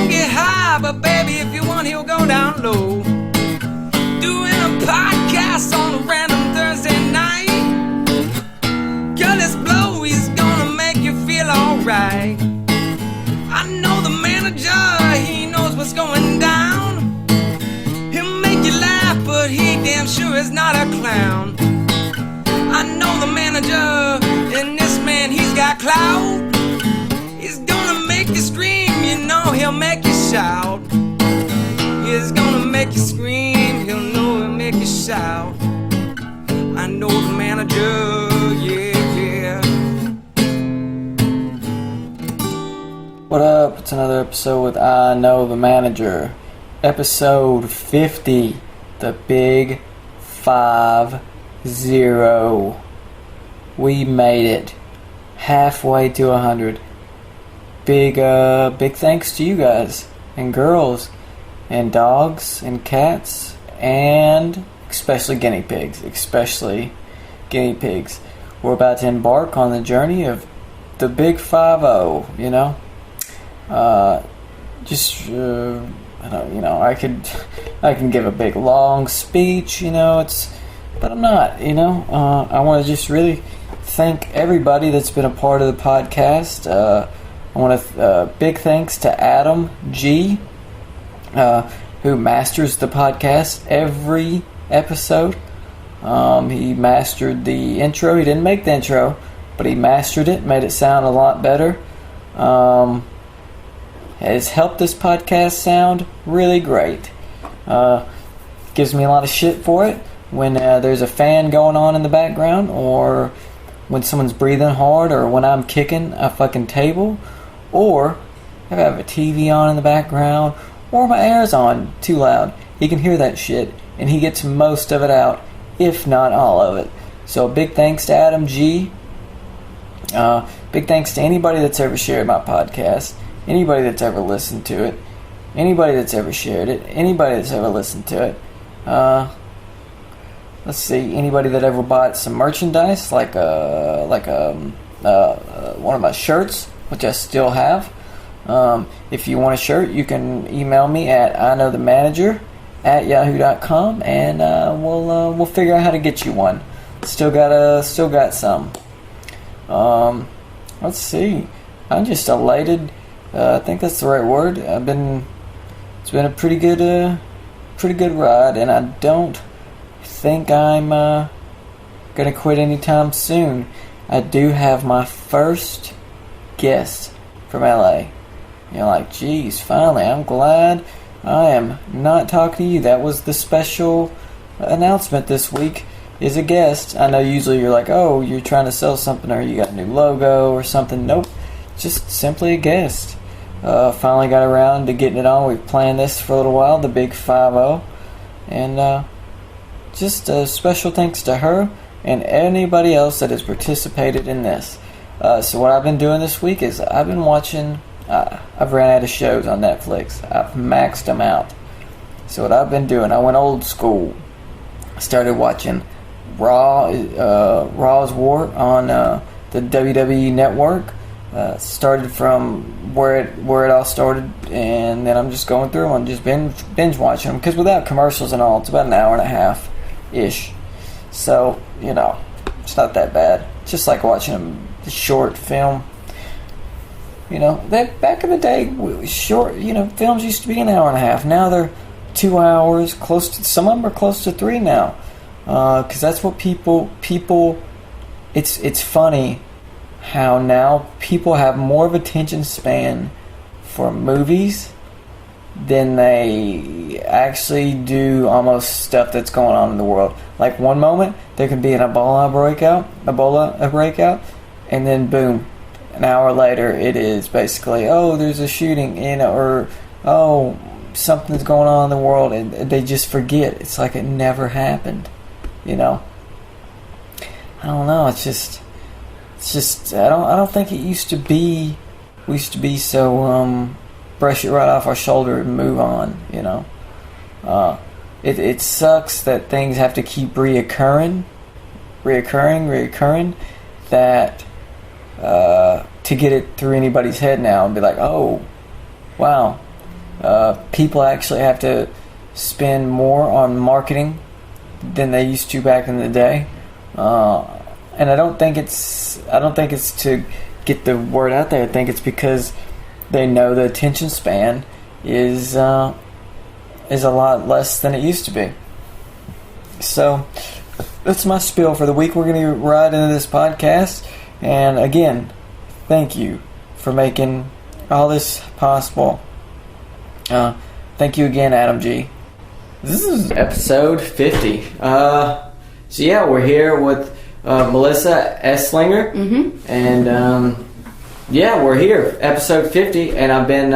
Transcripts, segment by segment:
get high, but baby, if you want, he'll go down low. Doing a podcast on a random Thursday night. Girl, this blow, he's gonna make you feel alright. I know the manager, he knows what's going down. He'll make you laugh, but he damn sure is not a clown. I know the manager, and this man, he's got clout. He's gonna make you scream, you know he'll make you shout. He's gonna make you scream, he'll know he'll make you shout. I know the manager, yeah. What up? It's another episode with I Know the Manager. Episode 50. The Big 50. We made it. Halfway to 100. Big thanks to you guys and girls and dogs and cats and especially guinea pigs. We're about to embark on the journey of the Big 50, you know. I can give a big long speech, you know, but I'm not, you know. I want to just really thank everybody that's been a part of the podcast. I want to big thanks to Adam G, who masters the podcast every episode. He mastered the intro. He didn't make the intro, but he mastered it, made it sound a lot better. Has helped this podcast sound really great. Gives me a lot of shit for it when there's a fan going on in the background, or when someone's breathing hard, or when I'm kicking a fucking table, or if I have a TV on in the background, or my air's on too loud. He can hear that shit, and he gets most of it out, if not all of it. So big thanks to Adam G. Big thanks to anybody that's ever shared my podcast, anybody that's ever listened to it, anybody that's ever shared it, anybody that's ever listened to it. Let's see, anybody that ever bought some merchandise, like one of my shirts, which I still have. If you want a shirt, you can email me at IKnowTheManager@yahoo.com, and we'll figure out how to get you one. Still got some. Let's see. I'm just elated. I think that's the right word. It's been a pretty good ride, and I don't think I'm gonna quit anytime soon. I do have my first guest from LA. You're like, geez, finally, I'm glad I am not talking to you. That was the special announcement this week, is a guest. I know usually you're like, oh, you're trying to sell something, or you got a new logo or something. Nope, just simply a guest. Finally got around to getting it on. We've planned this for a little while, the Big 50. And just a special thanks to her and anybody else that has participated in this. So what I've been doing this week is I've been watching, I've ran out of shows on Netflix. I've maxed them out. So what I've been doing, I went old school. I started watching Raw's War on the WWE Network. Started from where it all started, and then I'm just going through them and just binge watching them, because without commercials and all, it's about an hour and a half ish. So, you know, it's not that bad. It's just like watching a short film. You know, that back in the day, short, you know, films used to be an hour and a half. Now they're 2 hours, some of them are close to 3 now, because that's what people. It's funny how now people have more of attention span for movies than they actually do almost stuff that's going on in the world. Like one moment there can be an Ebola breakout, and then boom, an hour later it is basically, oh, there's a shooting, you know, or oh, something's going on in the world, and they just forget. It's like it never happened, you know. I don't know. It's just I don't think it used to be. We used to be so brush it right off our shoulder and move on, you know. It sucks that things have to keep reoccurring, that to get it through anybody's head now and be like, oh, wow, People actually have to spend more on marketing than they used to back in the day, and I don't think it's to get the word out there. I think it's because they know the attention span is a lot less than it used to be. So that's my spiel for the week. We're going to ride into this podcast, and again, thank you for making all this possible. Thank you again, Adam G. This is episode 50. So yeah, we're here with Melissa Eslinger, and yeah, we're here, episode 50, and I've been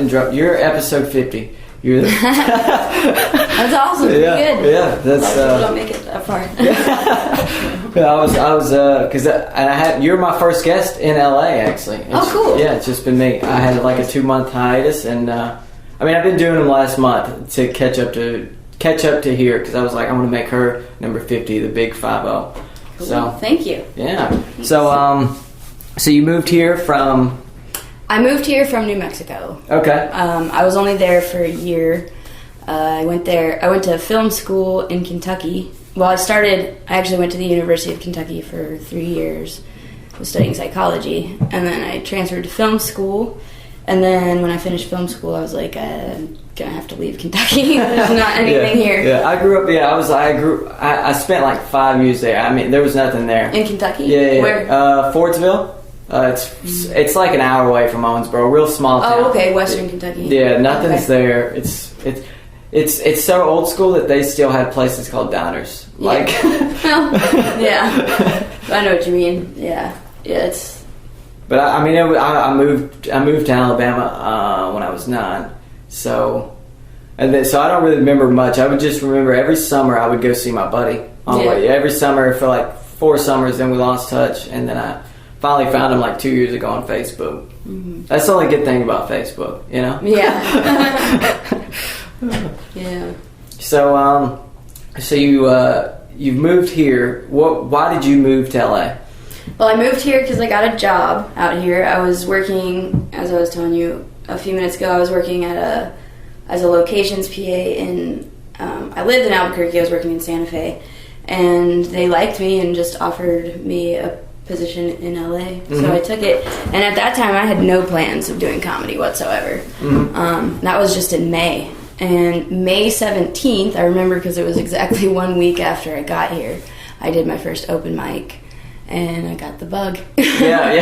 dropped. You're episode 50. You're the That's awesome. Yeah, Good. yeah. That's don't make it that far. Yeah, I was because you're my first guest in LA actually. Cool. Yeah, it's just been me. I had like a 2-month hiatus, and I mean I've been doing them last month to catch up to here because I was like I want to make her number 50, the big 50. Cool. So Thank you. yeah. So so you moved here from? I moved here from New Mexico. Okay. I was only there for a year. I went to film school in Kentucky. Well, I actually went to the University of Kentucky for 3 years. I was studying psychology. And then I transferred to film school. And then when I finished film school, I was like, I'm going to have to leave Kentucky. There's not anything here. Yeah, I grew up, I spent like 5 years there. I mean, there was nothing there. In Kentucky? Yeah. Where? Fordsville. It's like an hour away from Owensboro, real small town. Oh, okay, Western Kentucky. Yeah, nothing's there. It's so old school that they still have places called diners. Yeah. Like, well, yeah, I know what you mean. Yeah, it's. But I mean, I moved to Alabama when I was 9, so I don't really remember much. I would just remember every summer I would go see my buddy on the way. Every summer for like 4 summers, then we lost touch, and then I finally found him like 2 years ago on Facebook. That's the only good thing about Facebook, you know? Yeah. Yeah. So you've moved here. Why did you move to LA? Well, I moved here because I got a job out here. I was working, as I was telling you a few minutes ago, I was working as a locations PA in, I lived in Albuquerque, I was working in Santa Fe, and they liked me and just offered me a position in LA. So I took it, and at that time I had no plans of doing comedy whatsoever. That was just in May. And May 17th, I remember because it was exactly 1 week after I got here, I did my first open mic, and I got the bug. Yeah.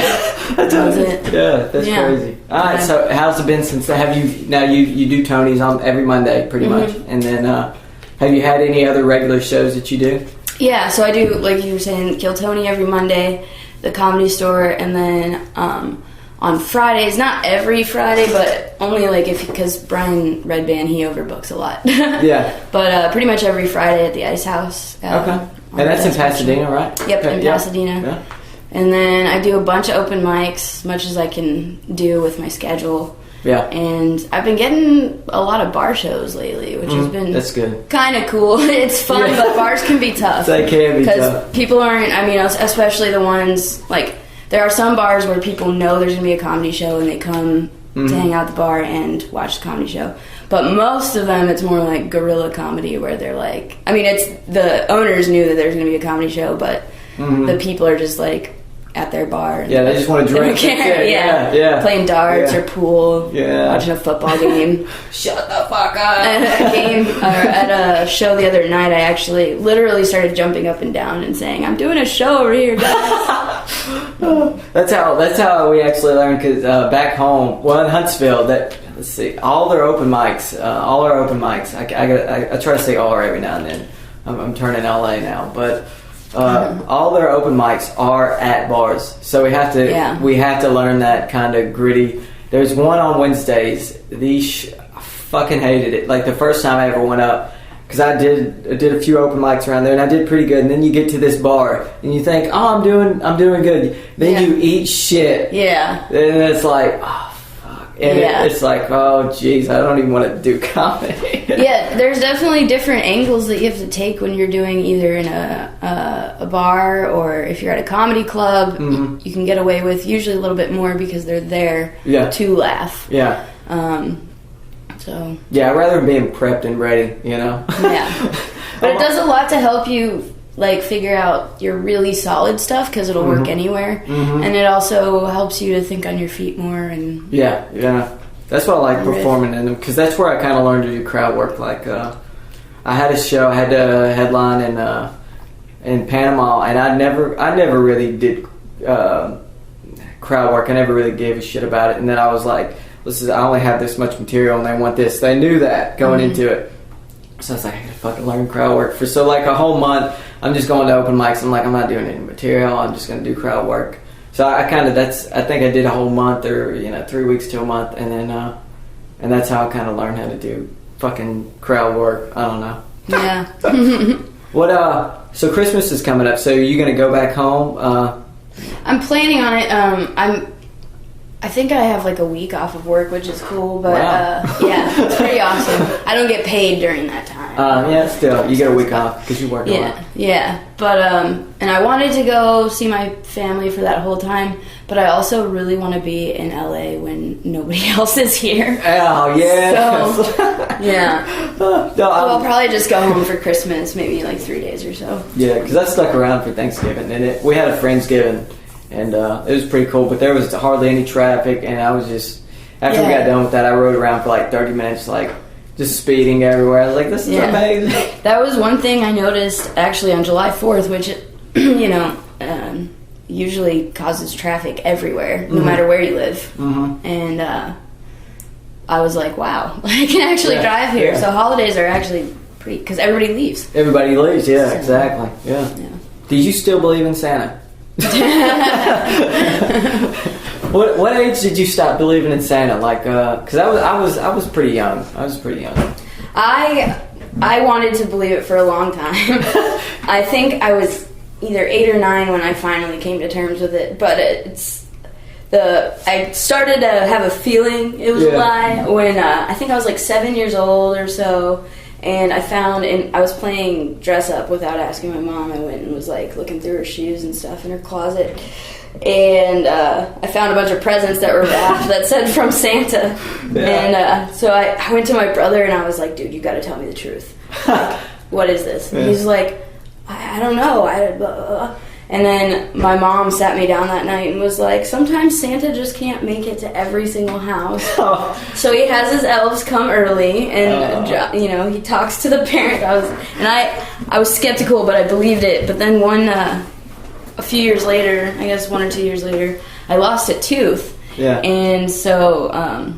That was it. Yeah, that's crazy. All right, so how's it been since? You do Tony's on every Monday, pretty much, and then have you had any other regular shows that you do? Yeah, so I do, like you were saying, Kill Tony every Monday, the Comedy Store, and then on Fridays, not every Friday, but only because Brian Redband, he overbooks a lot. Yeah. But pretty much every Friday at the Ice House. Okay. And that's in Pasadena, right? Yep, in Pasadena. Yeah. And then I do a bunch of open mics, as much as I can do with my schedule. Yeah. And I've been getting a lot of bar shows lately, which has been that's good. Kind of cool. It's fun, but bars can be tough. They can be tough. Because people aren't, especially the ones, like, there are some bars where people know there's going to be a comedy show and they come to hang out at the bar and watch the comedy show. But most of them, it's more like guerrilla comedy where they're like, it's the owners knew that there's going to be a comedy show, but the people are just like at their bar. Yeah, they just want to drink. Yeah. Playing darts or pool. Yeah. Watching a football game. Shut the fuck up. At a show the other night, I actually literally started jumping up and down and saying, "I'm doing a show over here, guys." That's how we actually learned, because back home, in Huntsville, let's see, all our open mics, I try to say all every now and then. I'm turning LA now, but all their open mics are at bars, so we have to learn that kind of gritty. There's one on Wednesdays. I fucking hated it. Like the first time I ever went up, because I did a few open mics around there, and I did pretty good. And then you get to this bar, and you think, "Oh, I'm doing good." Then you eat shit. Yeah. And it's like, oh fuck. And it's like, oh jeez, I don't even want to do comedy. Yeah, there's definitely different angles that you have to take when you're doing either in a bar or if you're at a comedy club. You can get away with usually a little bit more because they're there to laugh. Yeah. So yeah, I'd rather being prepped and ready, you know. Yeah, but it does a lot to help you like figure out your really solid stuff because it'll work anywhere, and it also helps you to think on your feet more. And yeah, that's why I like performing in them, because that's where I kind of learned to do crowd work. Like I had a show, I had a headline in Panama, and I never really did crowd work. I never really gave a shit about it, and then I was like, I only have this much material and they want this. They knew that going into it. So I was like, I gotta fucking learn crowd work. So like a whole month, I'm just going to open mics. I'm like, I'm not doing any material. I'm just gonna do crowd work. So I think I did a whole month, or 3 weeks to a month, and then and that's how I kind of learned how to do fucking crowd work. I don't know. Yeah. What? So Christmas is coming up. So you gonna go back home? I'm planning on it. I think I have like a week off of work, which is cool, but wow. Yeah, it's pretty awesome. I don't get paid during that time. Yeah, still, you get a week off because you work a lot. Yeah, but and I wanted to go see my family for that whole time, but I also really want to be in LA when nobody else is here. Oh, yeah. So, yeah. So I'll probably just go home for Christmas, maybe like 3 days or so. Yeah, because I stuck around for Thanksgiving, and we had a Friendsgiving. And it was pretty cool, but there was hardly any traffic, and I was just, after we got done with that, I rode around for like 30 minutes, like, just speeding everywhere. I was like, this is amazing. That was one thing I noticed, actually, on July 4th, which, usually causes traffic everywhere, no matter where you live. And I was like, wow, I can actually drive here. So holidays are actually pretty, because everybody leaves. Everybody leaves, exactly. Yeah. Did you still believe in Santa? What age did you stop believing in Santa? Like, because I was pretty young. I wanted to believe it for a long time. I think I was either 8 or 9 when I finally came to terms with it. But I started to have a feeling it was a lie when I think I was like 7 years old or so. And I was playing dress up without asking my mom. I went and was like looking through her shoes and stuff in her closet. And I found a bunch of presents that were wrapped that said from Santa. And so I went to my brother and I was like, dude, you got to tell me the truth. Like, what is this? And he's like, I don't know. Blah, blah, blah. And then my mom sat me down that night and was like, sometimes Santa just can't make it to every single house. So he has his elves come early, and he talks to the parent. I was skeptical, but I believed it. But then a few years later, I guess 1 or 2 years later, I lost a tooth. Yeah. And so, I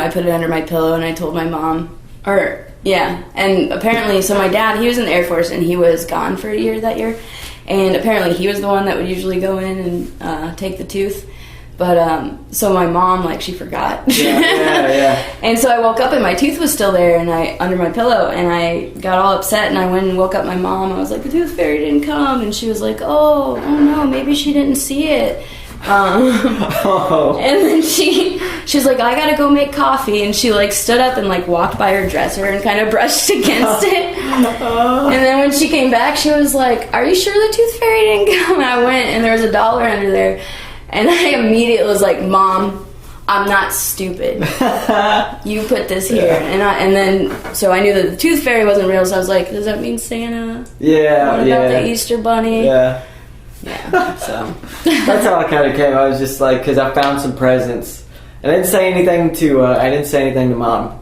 put it under my pillow and I told my mom, and apparently, so my dad, he was in the Air Force and he was gone for a year that year. And apparently he was the one that would usually go in and take the tooth. But, so my mom, she forgot. Yeah. And so I woke up and my tooth was still there under my pillow. And I got all upset and I went and woke up my mom. I was like, the tooth fairy didn't come. And she was like, oh no, maybe she didn't see it. And then she's like, I gotta go make coffee, and she stood up and walked by her dresser and kind of brushed against it. And then when she came back, she was like, are you sure the tooth fairy didn't come? And I went and there was $1 under there, and I immediately was like, Mom, I'm not stupid. You put this here. And then so I knew that the tooth fairy wasn't real, so I was like, does that mean Santa? What about the Easter bunny? Yeah, so that's how I kind of came. I was just like, because I found some presents, and I didn't say anything to Mom.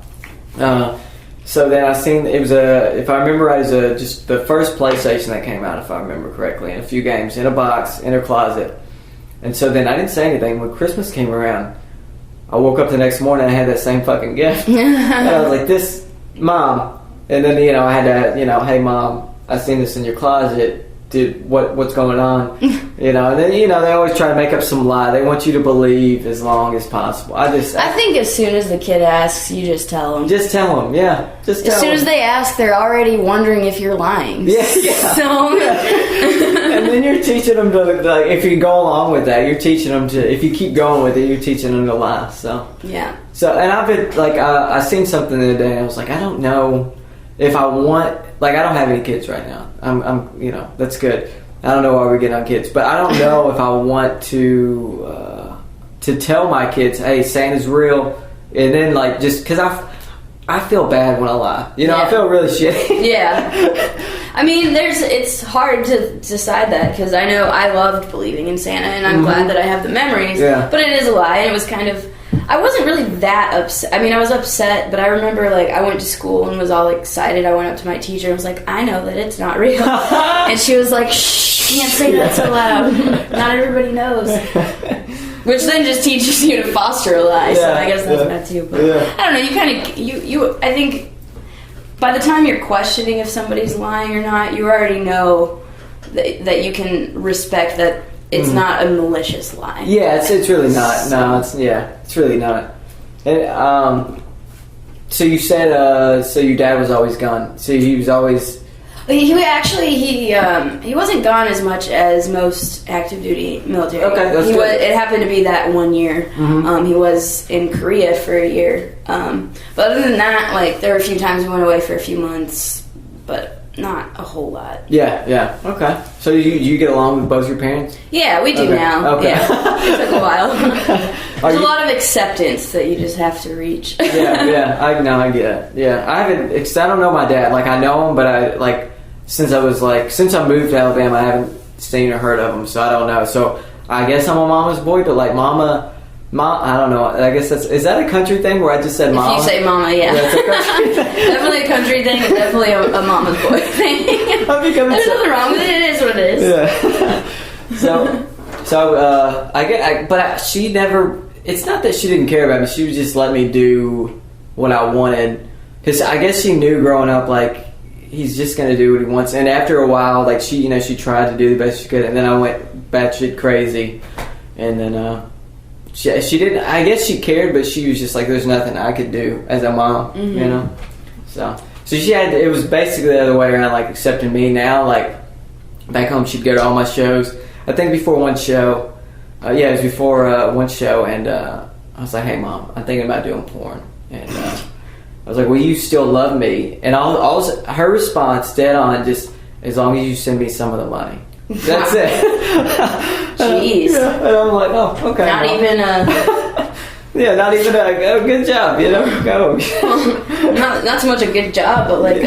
So then I seen it was if I remember right, it was just the first PlayStation that came out, if I remember correctly, and a few games in a box in her closet. And so then I didn't say anything. When Christmas came around, I woke up the next morning and I had that same fucking gift. And I was like, this, Mom. And then I had to, hey Mom, I seen this in your closet. Dude, what's going on? And then they always try to make up some lie. They want you to believe as long as possible. I think as soon as the kid asks, you just tell them. Just tell them, yeah. Just tell them. As soon as they ask, they're already wondering if you're lying. Yeah. So, and then you're teaching them to, if you go along with that, you're teaching them to. If you keep going with it, you're teaching them to lie. So yeah. So, and I've been I seen something the other day, and I was like, I don't know if I want. I don't have any kids right now. I'm that's good. I don't know why we're getting on kids, but I don't know if I want to tell my kids, hey, Santa's real. And then like just because I feel bad when I lie. You know, I feel really shitty. Yeah. I mean, it's hard to decide that because I know I loved believing in Santa and I'm glad that I have the memories. Yeah. But it is a lie, and it was kind of. I wasn't really that upset. I mean, I was upset, but I remember, like, I went to school and was all excited. I went up to my teacher and was like, I know that it's not real. And she was like, shh, you can't say that so loud. Not everybody knows. Which then just teaches you to foster a lie, so I guess that's bad too. But I don't know, you kind of, I think by the time you're questioning if somebody's lying or not, you already know that you can respect that it's not a malicious lie. Yeah, it's really not. No, it's really not. And, so you said, so your dad was always gone. So he was always. He wasn't gone as much as most active duty military. Okay, that's good. It happened to be that 1 year. He was in Korea for a year. But other than that, like there were a few times we went away for a few months, but not a whole lot. Yeah. Okay. So you get along with both your parents? Yeah, we do now. Okay. Yeah, it took a while. There's a lot of acceptance that you just have to reach. Yeah. I get it. Yeah, I haven't. I don't know my dad. Like I know him, but I since I moved to Alabama, I haven't seen or heard of him, so I don't know. So I guess I'm a mama's boy, but like mom, I don't know. I guess is that a country thing where I just said mama? If you say mama, yeah. That's a country thing. Definitely a country thing, and definitely a mama's boy thing. There's nothing wrong with it. It is what it is. Yeah. But she never. It's not that she didn't care about me. She would just let me do what I wanted. Because I guess she knew growing up, like he's just gonna do what he wants. And after a while, like she tried to do the best she could, and then I went batshit crazy, and then. She didn't. I guess she cared, but she was just like, "There's nothing I could do as a mom," you know. So she had. It was basically the other way around, like accepting me. Now, like back home, she'd go to all my shows. I think before one show, it was before one show, and I was like, "Hey, Mom, I'm thinking about doing porn," and I was like, "Well, you still love me?" And her response, dead on, just as long as you send me some of the money. That's it. Jeez. Yeah, and I'm like, oh, okay. Not even not even a good job, you know? Go. not so much a good job, but like,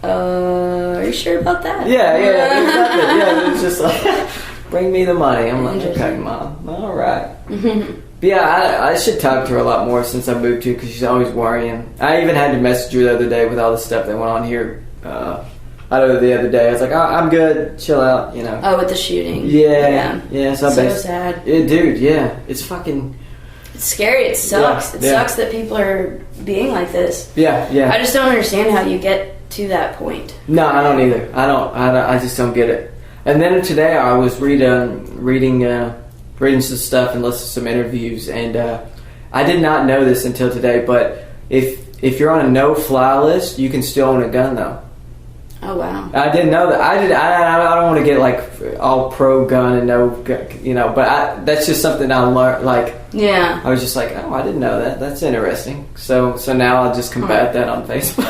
are you sure about that? Yeah, exactly. Yeah, it's just like, bring me the money. I'm like, okay, Mom. All right. But yeah, I should talk to her a lot more since I moved here because she's always worrying. I even had to message her the other day with all the stuff that went on here. I know the other day I was like, oh, I'm good, chill out, you know. Oh, with the shooting. Yeah. So sad. Dude, yeah. It's fucking... It's scary. It sucks. It sucks that people are being like this. Yeah. I just don't understand how you get to that point. No, I don't either. I just don't get it. And then today I was reading some stuff and listening to some interviews, and I did not know this until today, but if you're on a no-fly list, you can still own a gun, though. Oh wow! I didn't know that. I don't want to get like all pro gun and no, you know. But that's just something I learned. Like, yeah, I was just like, oh, I didn't know that. That's interesting. So now I'll just combat that on Facebook.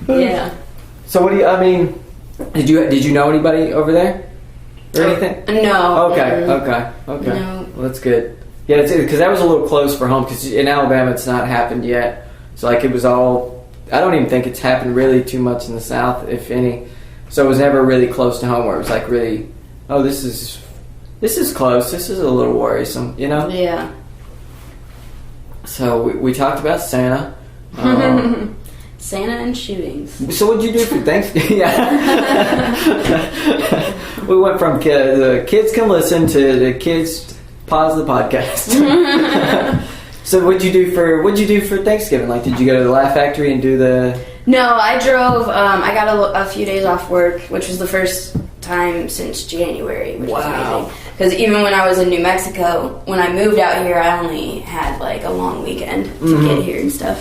Yeah. So what do you? I mean, did you know anybody over there or anything? No. Okay. No. Well, that's good. Yeah, because that was a little close for home. Because in Alabama, it's not happened yet. So like it was all. I don't even think it's happened really too much in the South, if any. So it was never really close to home where it was like really, oh, this is close. This is a little worrisome, you know? Yeah. So we talked about Santa. Santa and shootings. So what'd you do for Thanksgiving? Yeah. We went from the kids can listen to the kids pause the podcast. So what'd you do for Thanksgiving? Like, did you go to the Laugh Factory and do the... No, I drove. I got a few days off work, which was the first time since January, which was amazing. Because even when I was in New Mexico, when I moved out here, I only had like a long weekend to get here and stuff.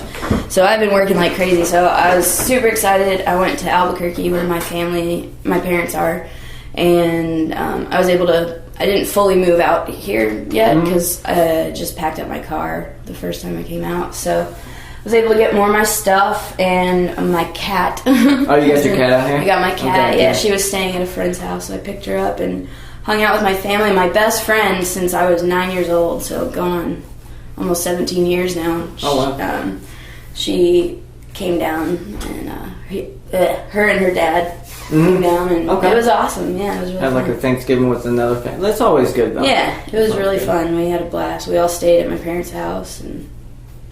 So I've been working like crazy. So I was super excited. I went to Albuquerque where my parents are, and I was able to... I didn't fully move out here yet because I just packed up my car the first time I came out. So I was able to get more of my stuff and my cat. Oh, you got your cat out here? I got my cat, okay, yeah. She was staying at a friend's house, so I picked her up and hung out with my family. My best friend since I was 9 years old, so going on almost 17 years now. Oh, wow. She came down, and her and her dad came down, and it was awesome. Yeah, it was really Have fun. like a Thanksgiving with another family. That's always good, though. Yeah, it was really fun. We had a blast. We all stayed at my parents' house, and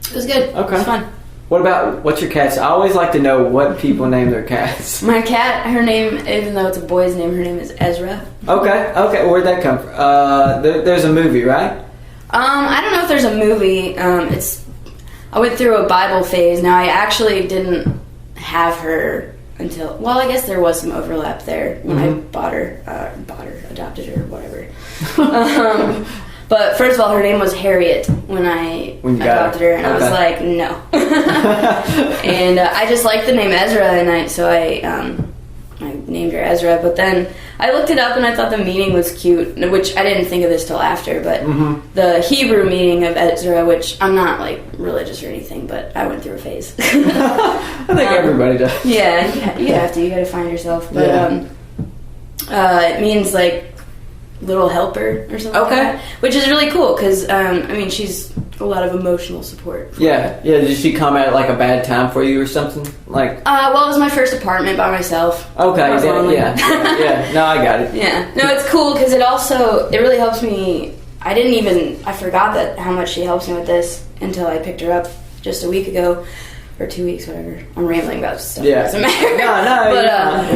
it was good. Okay. It was fun. What's your cat's? I always like to know what people name their cats. My cat, her name, even though it's a boy's name, her name is Ezra. Okay. Where'd that come from? There's a movie, right? I don't know if there's a movie. I went through a Bible phase. Now, I actually didn't have her until, well, I guess there was some overlap there when I adopted her, whatever. But first of all, her name was Harriet when I adopted her, and I was like, no. And I just liked the name Ezra, and I named her Ezra. But then I looked it up, and I thought the meaning was cute, which I didn't think of this till after. But the Hebrew meaning of Ezra, which I'm not like religious or anything, but I went through a phase. I think everybody does. Yeah, you have to. You got to find yourself. But it means like little helper or something. Okay, like that, which is really cool because she's a lot of emotional support. Yeah. Did she come at like a bad time for you or something? Like, well, it was my first apartment by myself. Okay, yeah. No, I got it. Yeah, no, it's cool because it really helps me. I forgot how much she helps me with this until I picked her up just a week ago. Or 2 weeks, whatever. I'm rambling about stuff. Yeah. It doesn't matter. No. But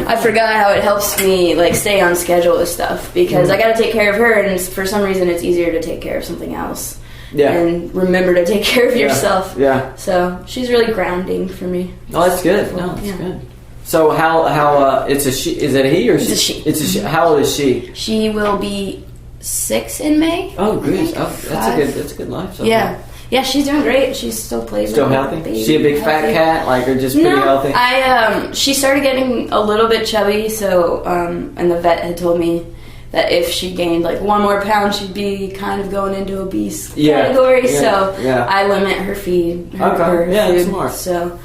I forgot how it helps me like stay on schedule with stuff because I got to take care of her, and for some reason it's easier to take care of something else. Yeah. And remember to take care of yourself. Yeah. So she's really grounding for me. Oh, that's good. No, that's good. So how it's a she? Is it a he or it's a she? It's a she. How old is she? She will be 6 in May. Oh, good. Oh, that's a good life. So yeah. Far. Yeah, she's doing great. She still plays. Still healthy? Is she a big fat cat, or just pretty healthy? She started getting a little bit chubby, so and the vet had told me that if she gained like 1 more pound, she'd be kind of going into obese category. So I limit her feed. Her food. That's smart. So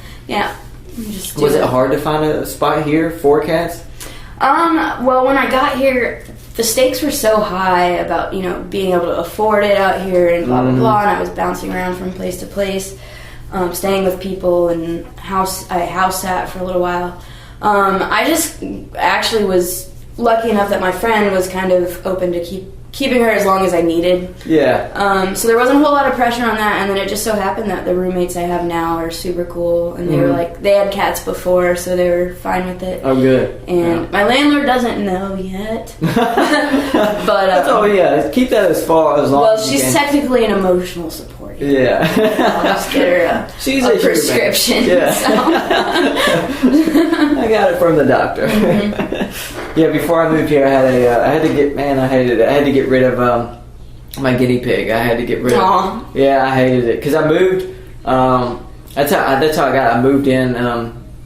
was it hard to find a spot here for cats? Well, when I got here, the stakes were so high about, being able to afford it out here and blah, blah, blah. And I was bouncing around from place to place, staying with people, and I house sat for a little while. I just actually was lucky enough that my friend was kind of open to keeping her as long as I needed. Yeah. So there wasn't a whole lot of pressure on that, and then it just so happened that the roommates I have now are super cool, and they were like, they had cats before, so they were fine with it. Oh, good. And my landlord doesn't know yet. But keep that as long as you she's can. Technically an emotional support. Yeah. I'll just get her a prescription. Yeah. So. I got it from the doctor. Yeah, before I moved here, I had to get rid of my guinea pig. I had to get rid of. Yeah, I hated it because I moved. That's how I moved in.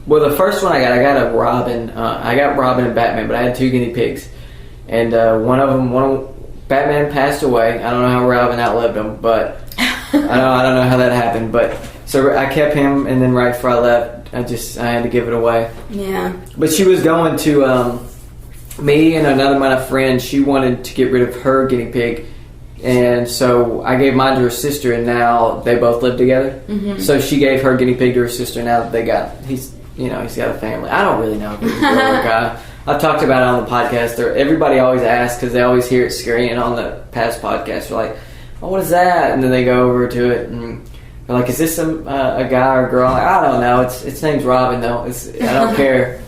Well, the first one I got a Robin. I got Robin and Batman, but I had 2 guinea pigs, and Batman passed away. I don't know how Robin outlived him, but I don't know how that happened. But so I kept him, and then right before I left, I had to give it away. Yeah. But she was going to. Me and another one of my friends, she wanted to get rid of her guinea pig, and so I gave mine to her sister, and now they both live together. So she gave her guinea pig to her sister. Now that he's got a family. I don't really know if he's a girl or a guy. I've talked about it on the podcast. Everybody always asks because they always hear it screaming on the past podcast. They're like, "Oh, what is that?" And then they go over to it and they're like, "Is this a guy or a girl?" I'm like, I don't know. Its name's Robin though. I don't care.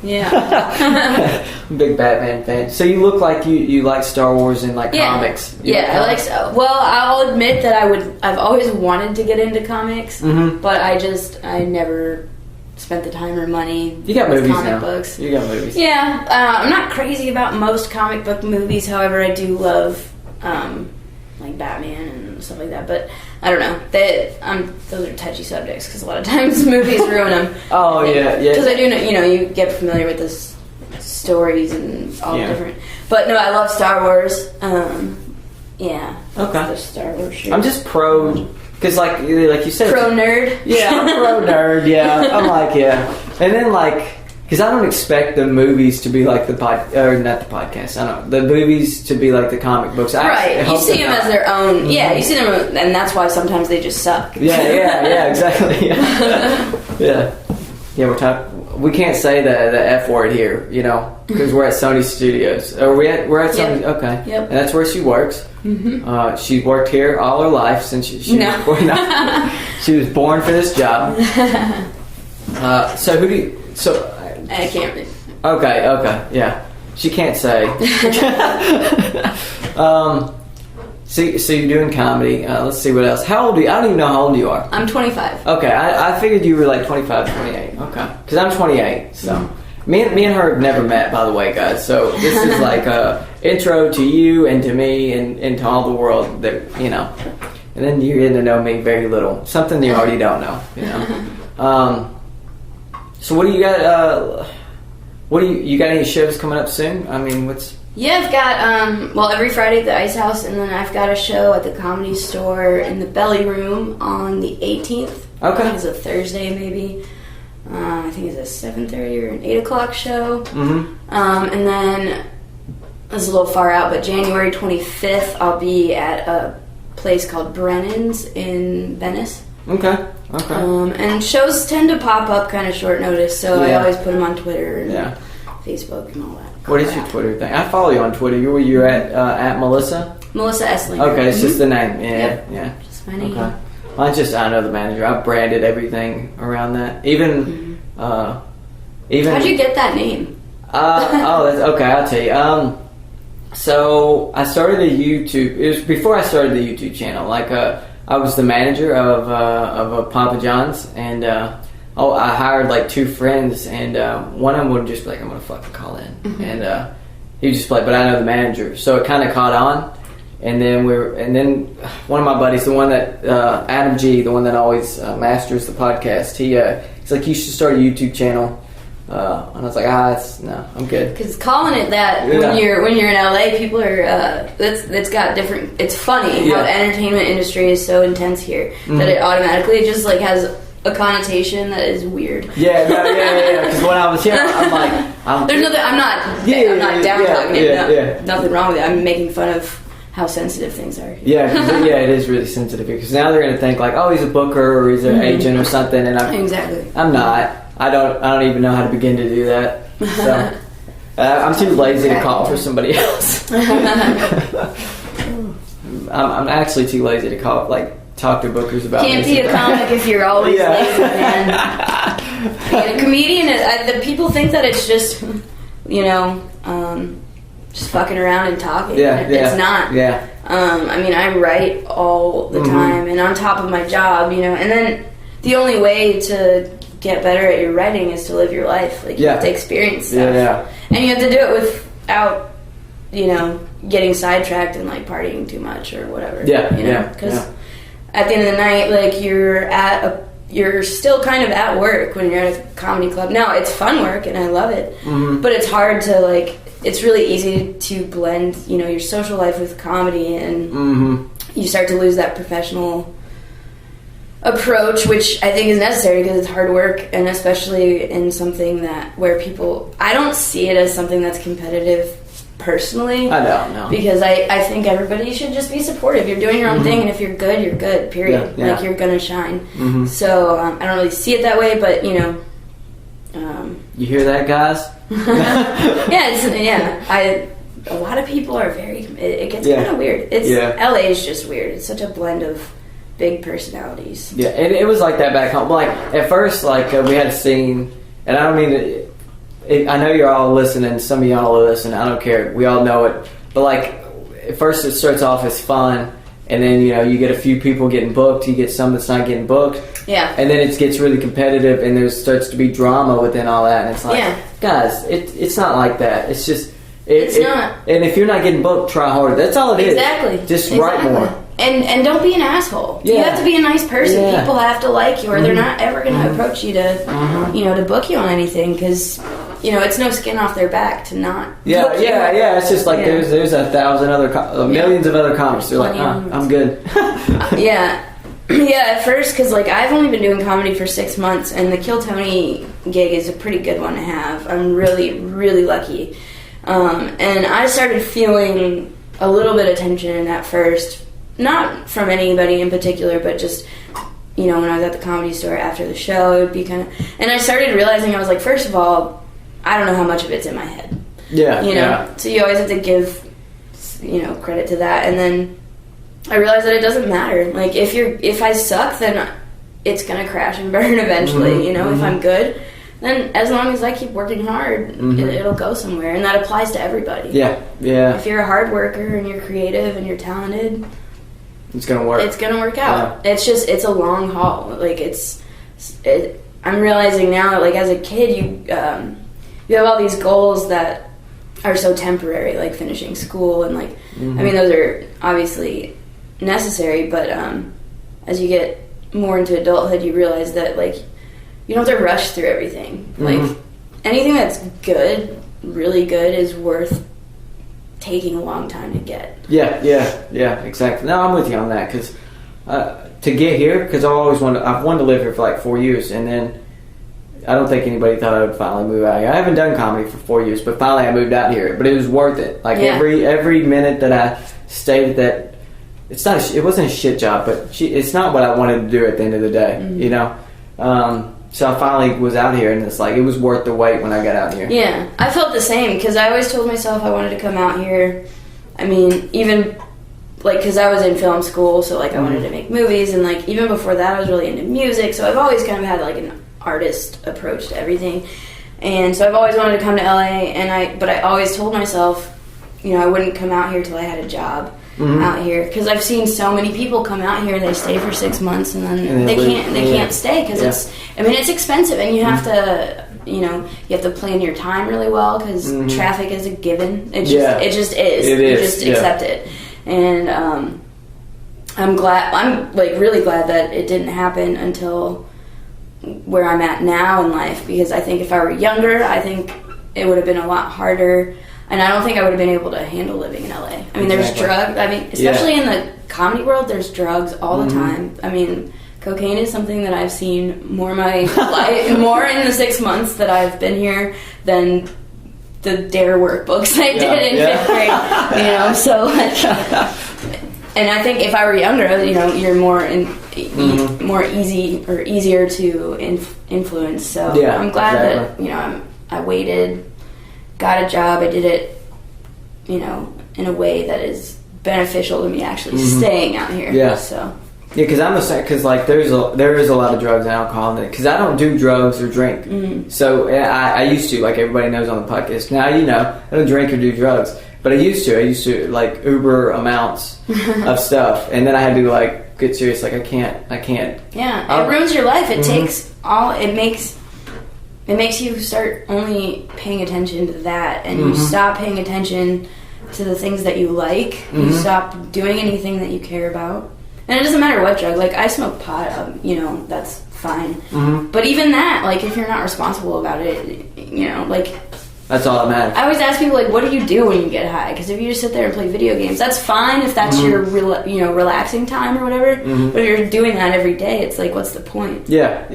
Yeah. Big Batman fan. So you look like you like Star Wars and comics. I like so. Well, I'll admit that I've always wanted to get into comics, but I never spent the time or money. You got movies comic now. Books. You got movies. Yeah, I'm not crazy about most comic book movies. However, I do love Batman and stuff like that. But I don't know. Those are touchy subjects because a lot of times movies ruin them. Oh yeah. Because I do know, you get familiar with the stories and all the different. But no, I love Star Wars. Yeah. Okay. The Star Wars shit. I'm just pro, because like you said, pro nerd. Yeah, I'm pro nerd. Yeah, I'm and then because I don't expect the movies to be like or not the podcast. I don't know, the movies to be like the comic books. Right, you see them as their own. Mm-hmm. Yeah, you see them, and that's why sometimes they just suck. Yeah, exactly. Yeah. We can't say the F word here, because we're at Sony Studios. We're at Sony. Yep. Okay. Yep. And that's where she works. Mm-hmm. She's worked here all her life since she was born for this job. So who do you? So I can't read. Okay, yeah. She can't say. So you're doing comedy. Let's see what else. How old are you? I don't even know how old you are. I'm 25. Okay, I figured you were like 25, 28. Okay, because I'm 28. So me and her have never met, by the way, guys. So this is like a intro to you and to me and to all the world that And then you're getting to know me very little. Something you already don't know. So what do you got? You got any shows coming up soon? I mean, what's... Yeah, I've got, every Friday at the Ice House, and then I've got a show at the Comedy Store in the Belly Room on the 18th. Okay. I think it's a Thursday, maybe. I think it's a 7:30 or an 8 o'clock show. Mm-hmm. And then, it's a little far out, but January 25th, I'll be at a place called Brennan's in Venice. Okay. And shows tend to pop up kind of short notice, so I always put them on Twitter and Facebook and all that. What is your Twitter thing? I follow you on Twitter. You're at Melissa? Melissa Eslinger. Okay, it's just the name. Yeah. Just my name. Okay. Mine's just IKnowTheManager. I've branded everything around that. Even. How'd you get that name? That's okay. I'll tell you. So I started a YouTube. It was before I started the YouTube channel. I was the manager of Papa John's, and I hired like 2 friends, and one of them would just be like, "I'm gonna fucking call in," and he would just be like, "But I know the manager," so it kind of caught on. And then one of my buddies, the one that Adam G, the one that always masters the podcast, he's like, "You should start a YouTube channel." And I was like, no, I'm good. Because calling it that when you're in LA, people are it's got different. It's funny how the entertainment industry is so intense here that it automatically just like has a connotation that is weird. Yeah. Because when I was here, I'm like, there's nothing. I'm not down talking it. Nothing wrong with it. I'm making fun of how sensitive things are. It is really sensitive because now they're gonna think like, oh, he's a booker or he's an agent or something, and I'm not. I don't even know how to begin to do that. So I'm too lazy to call for somebody else. I'm actually too lazy to talk to bookers about. Can't be a comic if you're always lazy, man. And a comedian, the people think that it's just just fucking around and talking. It's not. Yeah. I mean, I write all the time, and on top of my job, and then the only way to get better at your writing is to live your life. You have to experience stuff. And you have to do it without, getting sidetracked and partying too much or whatever. Because at the end of the night, you're still kind of at work when you're at a comedy club. Now it's fun work and I love it, but it's hard to it's really easy to blend, your social life with comedy, and you start to lose that professional approach, which I think is necessary because it's hard work, and especially in something where I don't see it as something that's competitive personally. I don't know. Because I think everybody should just be supportive. You're doing your own thing, and if you're good, you're good, period. You're gonna shine. So I don't really see it that way, but you hear that, guys? A lot of people are it gets kind of weird. LA is just weird. It's such a blend of big personalities. Yeah, and it was like that back home. At first, we had a scene, and I don't mean to, I know you're all listening, some of y'all are listening, I don't care, we all know it, but at first it starts off as fun, and then, you get a few people getting booked, you get some that's not getting booked, and then it gets really competitive, and there starts to be drama within all that, and it's guys, it's not like that, it's just, it's not. And if you're not getting booked, try harder, that's all it is. Exactly. Just write more. And don't be an asshole. You have to be a nice person. People have to like you, or they're not ever going to approach you to, to book you on anything, because, it's no skin off their back to not. Book you. It's just there's 1,000 other millions of other comics. They're like, I'm good. Yeah, at first, because like I've only been doing comedy for 6 months, and the Kill Tony gig is a pretty good one to have. I'm really, really lucky, and I started feeling a little bit of tension at first, not from anybody in particular, but just, you know, when I was at the Comedy Store after the show, it would be kind of, and I started realizing, I was like, first of all, I don't know how much of it's in my head. Yeah, you know, so you always have to give, you know, credit to that, and then I realized that it doesn't matter. Like, if I suck, then it's gonna crash and burn eventually. You know, if I'm good, then as long as I keep working hard, it'll go somewhere, and that applies to everybody. Yeah. If you're a hard worker and you're creative and you're talented, it's gonna work. It's gonna work out. Yeah. It's a long haul. Like I'm realizing now that, like, as a kid, you have all these goals that are so temporary, like finishing school and like, I mean, those are obviously necessary, but as you get more into adulthood, you realize that, like, you don't have to rush through everything. Like, anything that's good, really good, is worth taking a long time to get. Yeah, exactly. No, I'm with you on that, because to get here, because I've wanted to live here for like 4 years, and then I don't think anybody thought I would finally move out here. I haven't done comedy for 4 years, but finally I moved out here. But it was worth it. Like, every minute that I stayed at that, it wasn't a shit job, but it's not what I wanted to do at the end of the day, you know? So I finally was out here, and it's like, it was worth the wait when I got out here. Yeah, I felt the same, because I always told myself I wanted to come out here. I mean, even, like, because I was in film school, so, like, I wanted to make movies, and, like, even before that I was really into music, so I've always kind of had, like, an artist approach to everything. And so I've always wanted to come to LA, but I always told myself, you know, I wouldn't come out here till I had a job out here, because I've seen so many people come out here, they stay for 6 months, and then they can't stay, because it's expensive, and you have to, you know, you have to plan your time really well, because traffic is a given. It just is. You just accept it. And I'm like really glad that it didn't happen until where I'm at now in life, because I think if I were younger, I think it would have been a lot harder. And I don't think I would have been able to handle living in LA. I mean, there's drugs. I mean, especially in the comedy world, there's drugs all the time. I mean, cocaine is something that I've seen more in my life, more in the 6 months that I've been here than the DARE workbooks I did in 5th grade. You know, so like, and I think if I were younger, you know, you're more easier to influence. So I'm glad that, you know, I waited. Got a job. I did it, you know, in a way that is beneficial to me actually staying out here. Yeah. So. Yeah, because I'm the same. Because like there is a lot of drugs and alcohol in it. Because I don't do drugs or drink. So I used to, like everybody knows on the podcast. Now you know I don't drink or do drugs, but I used to like Uber amounts of stuff, and then I had to like get serious. Like I can't. Yeah, it ruins your life. It takes all. It makes you start only paying attention to that, and you stop paying attention to the things that you like. You stop doing anything that you care about. And it doesn't matter what drug. Like, I smoke pot, you know, that's fine. But even that, like, if you're not responsible about it, you know, like... That's all that matters. I always ask people, like, what do you do when you get high? Because if you just sit there and play video games, that's fine if that's your, relaxing time or whatever. But if you're doing that every day, it's like, what's the point? Yeah.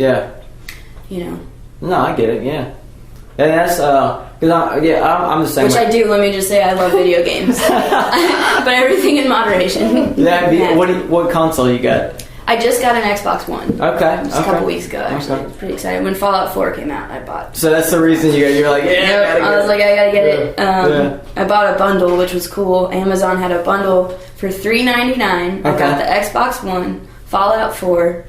You know? No, I get it. Yeah, and that's because I'm the same. Which way. I do. Let me just say, I love video games, but everything in moderation. What console you got? I just got an Xbox One. Okay. Just a couple weeks ago. Actually, I was pretty excited when Fallout 4 came out. I bought. So that's the reason you're like, I was like, I gotta get it. I bought a bundle, which was cool. Amazon had a bundle for $3.99. I got the Xbox One, Fallout 4.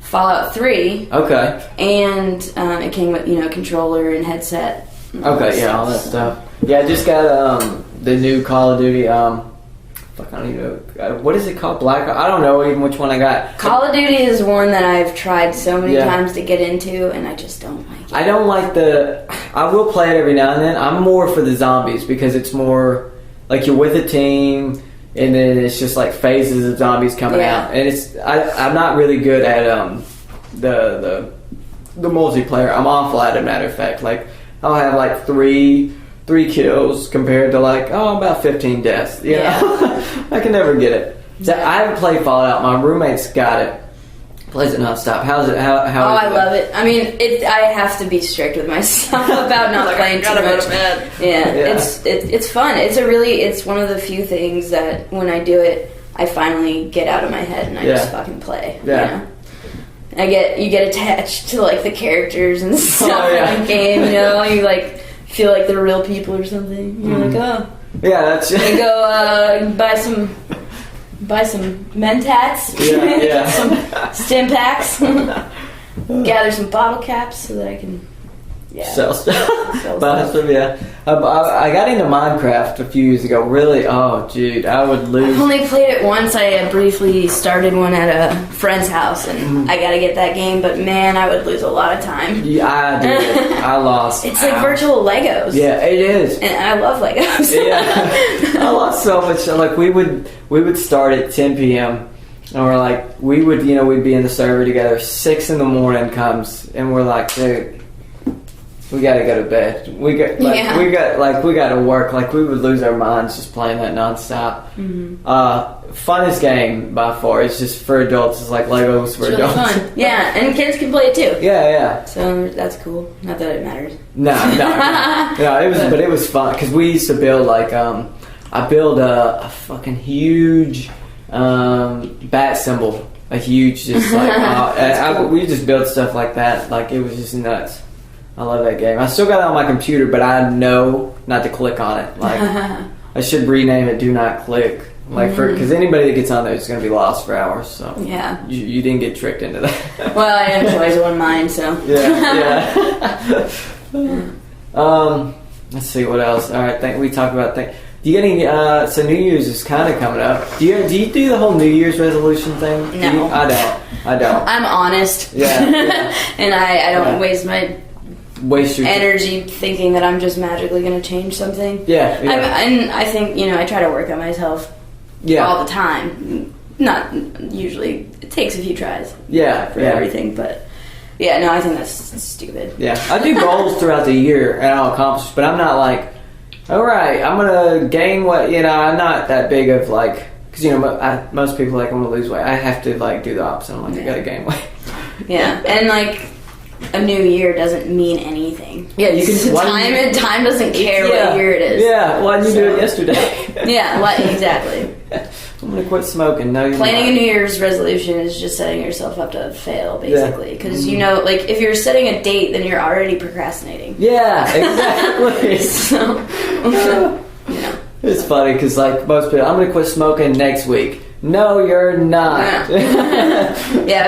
Fallout 3. Okay. And it came with, controller and headset. Okay, all that stuff. Yeah, I just got the new Call of Duty. I don't even know. What is it called? Black? I don't know even which one I got. Call of Duty is one that I've tried so many times to get into, and I just don't like it. I don't like I will play it every now and then. I'm more for the zombies because it's more like you're with a team. And then it's just like phases of zombies coming out, and I'm not really good at the multiplayer. I'm awful at it. Matter of fact, like I'll have like three kills compared to like about 15 deaths. You know? I can never get it. So I haven't played Fallout. My roommate's got it, Plays it nonstop. How's it? How? Oh, I love it. I mean, I have to be strict with myself about not playing too much. Yeah, it's fun. It's one of the few things that when I do it, I finally get out of my head and I just fucking play. Yeah. You know? You get attached to like the characters and stuff in the game. You know, you like feel like they're real people or something. You're like, oh, yeah, that's. You go buy some Mentats, some stim packs, gather some bottle caps so that I can sell stuff. I got into Minecraft a few years ago. Really, oh, dude, I would lose. I've only played it once. I briefly started one at a friend's house, and I gotta get that game. But man, I would lose a lot of time. Yeah, I did. I lost. It's like virtual Legos. Yeah, it is. And I love Legos. Yeah, I lost so much. Like we would start at 10 p.m. and we're like, we'd be in the server together. 6 a.m. comes, and we're like, dude. We gotta go to bed. We got to work. Like we would lose our minds just playing that nonstop. Mm-hmm. Funnest game by far. It's just for adults. It's like Legos for adults. Really fun. Yeah, and kids can play it too. Yeah. So that's cool. Not that it matters. No. But it was fun because we used to build like I built a fucking huge bat symbol. A huge just like cool. We just built stuff like that. Like it was just nuts. I love that game. I still got it on my computer, but I know not to click on it. Like I should rename it "Do Not Click." Like because anybody that gets on there is going to be lost for hours. So yeah, you didn't get tricked into that. Well, I am toys one mine, so yeah. Let's see what else. All right, we talked about things. Do you get any? So New Year's is kind of coming up. Do you do the whole New Year's resolution thing? No, I don't. I'm honest. Yeah. And I don't waste your energy thinking that I'm just magically going to change something. Yeah. And I think, I try to work on myself all the time. Not usually. It takes a few tries for everything, but I think that's stupid. Yeah. I do goals throughout the year and I'll accomplish, but I'm not like, all right, I'm going to gain weight. I'm not that big of like, because, most people like, I'm going to lose weight. I have to like do the opposite. I'm like, I got to gain weight. Yeah. And like, a new year doesn't mean anything. Yeah, you can. Time doesn't care what year it is. Yeah, why didn't you do it yesterday? Exactly. I'm gonna quit smoking. No, planning a New Year's resolution is just setting yourself up to fail, basically. Because like if you're setting a date, then you're already procrastinating. Yeah, exactly. It's funny because like most people, I'm gonna quit smoking next week. No, you're not. Yeah,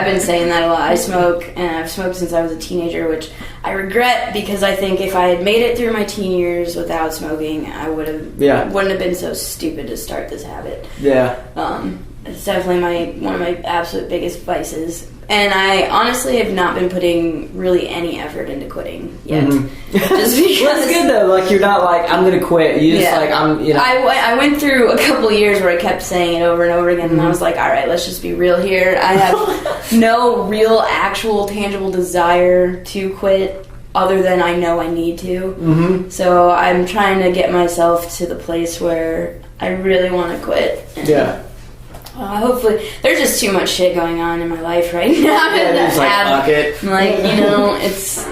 I've been saying that a lot. I smoke, and I've smoked since I was a teenager, which I regret because I think if I had made it through my teen years without smoking, I wouldn't have been so stupid to start this habit. Yeah. It's definitely one of my absolute biggest vices. And I honestly have not been putting really any effort into quitting yet. Mm-hmm. Just because that's good though. Like you're not like I'm gonna quit. You just like I'm. I went through a couple years where I kept saying it over and over again, and I was like, all right, let's just be real here. I have no real, actual, tangible desire to quit, other than I know I need to. Mm-hmm. So I'm trying to get myself to the place where I really want to quit. Hopefully, there's just too much shit going on in my life right now. It's like, fuck it. It's...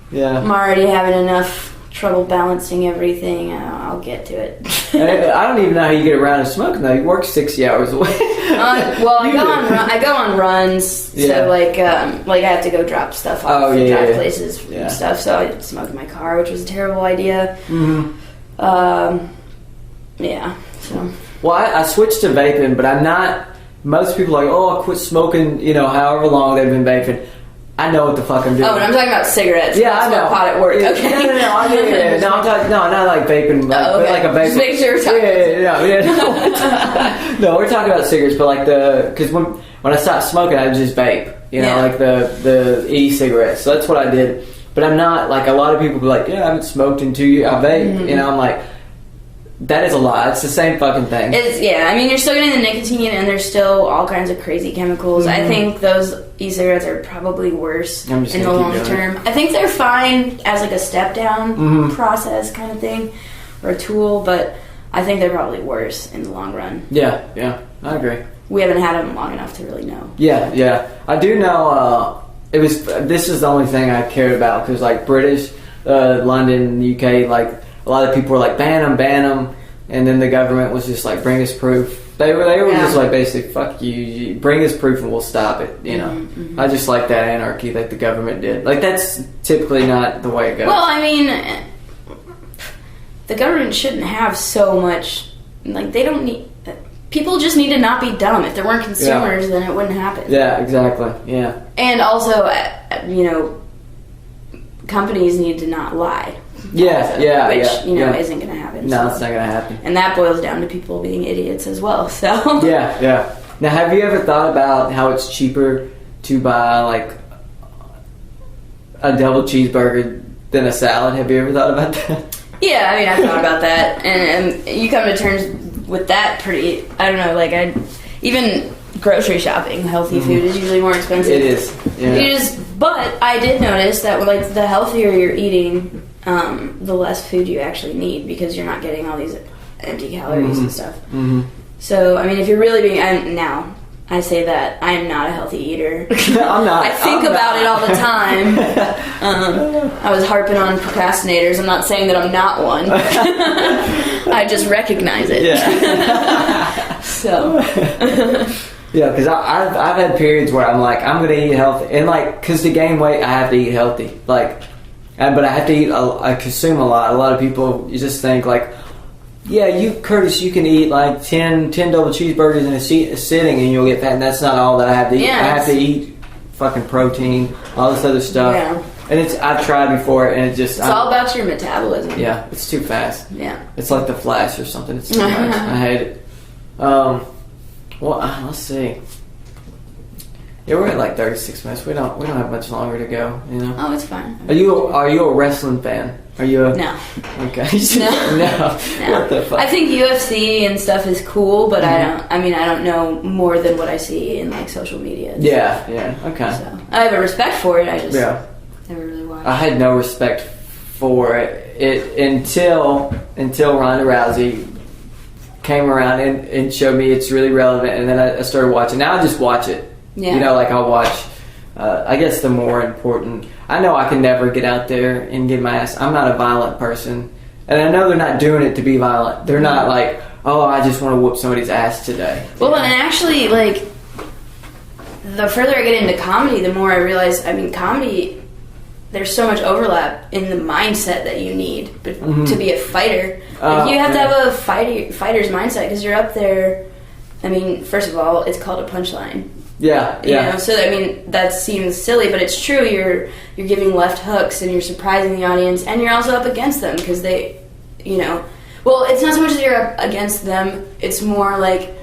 Yeah. I'm already having enough trouble balancing everything. I'll get to it. I don't even know how you get around to smoking, though. You work 60 hours away. I go on runs, so like I have to go drop stuff off and drive places and stuff, so I smoke in my car, which was a terrible idea. Mm-hmm. So... Well, I switched to vaping, but I'm not... Most people are like, I quit smoking, however long they've been vaping. I know what the fuck I'm doing. Oh, and I'm talking about cigarettes. Yeah, I know. Pot at work. Yeah, okay. No, I'm talking... No, not like vaping. Like a vape. Just make sure we're talking No, we're talking about cigarettes, but like Because when I stopped smoking, I would just vape. Like the e-cigarettes. So that's what I did. But I'm not... Like, a lot of people be like, I haven't smoked in 2 years. I vape. Mm-hmm. I'm like... That is a lot. It's the same fucking thing. You're still getting the nicotine, and there's still all kinds of crazy chemicals. Mm-hmm. I think those e-cigarettes are probably worse in the long term. I think they're fine as like a step down process kind of thing, or a tool, but I think they're probably worse in the long run. Yeah, I agree. we haven't had them long enough to really know. Yeah. I do know. This is the only thing I cared about because like British, London, UK, like a lot of people were like ban them, and then the government was just like bring us proof. They were just like basically fuck you, bring us proof and we'll stop it. You know, Mm-hmm. I just like that anarchy like the government did. Like that's typically not the way it goes. Well, I mean, the government shouldn't have so much. Like they don't need. People just need to not be dumb. If there weren't consumers, then it wouldn't happen. Yeah, exactly. Yeah. And also, companies need to not lie. Yeah, also, yeah, which, yeah. isn't going to happen. No, so. it's not going to happen. And that boils down to people being idiots as well, so... Yeah. Now, have you ever thought about how it's cheaper to buy, like, a double cheeseburger than a salad? Have you ever thought about that? Yeah, I mean, I've thought about that. And you come to terms with that pretty... I don't know, like, even grocery shopping, healthy food is usually more expensive. It is, yeah. But I did notice that, like, the healthier you're eating... the less food you actually need because you're not getting all these empty calories and stuff. Mm-hmm. So, I mean, if you're really being... now, I say that I'm not a healthy eater. I'm not. I think about it all the time. I was harping on procrastinators. I'm not saying that I'm not one. I just recognize it. Yeah. So... Yeah, because I've had periods where I'm like, I'm going to eat healthy. And, like, because to gain weight, I have to eat healthy. Like... but I have to eat. I consume a lot. A lot of people, you just think like, yeah, Curtis, you can eat like 10 double cheeseburgers in a sitting and you'll get fat. And that's not all that I have to eat. Yeah, I have to eat fucking protein, all this other stuff. Yeah. And I've tried before, and it's all about your metabolism. Yeah, it's too fast. Yeah. It's like the Flash or something. It's too much. I hate it. Let's see. Yeah, we're at like 36 minutes. We don't have much longer to go. You know. Oh, it's fine. Are you a wrestling fan? Are you a... No. Okay. No. What the fuck? I think UFC and stuff is cool, but I don't know more than what I see in like social media. Yeah. Okay. So I have a respect for it. I just never really watched. I had no respect for it until Ronda Rousey came around and showed me it's really relevant, and then I started watching. Now I just watch it. Yeah. You know, like I'll watch, I guess the more important, I know I can never get out there and get my ass, I'm not a violent person. And I know they're not doing it to be violent. They're not like, oh, I just want to whoop somebody's ass today. Well, and actually, like, the further I get into comedy, the more I realize, comedy, there's so much overlap in the mindset that you need to be a fighter. Like, you have to have a fighter's mindset because you're up there, first of all, it's called a punchline. Yeah. You know, so that seems silly, but it's true. You're giving left hooks and you're surprising the audience, and you're also up against them because they, well, it's not so much that you're up against them. It's more like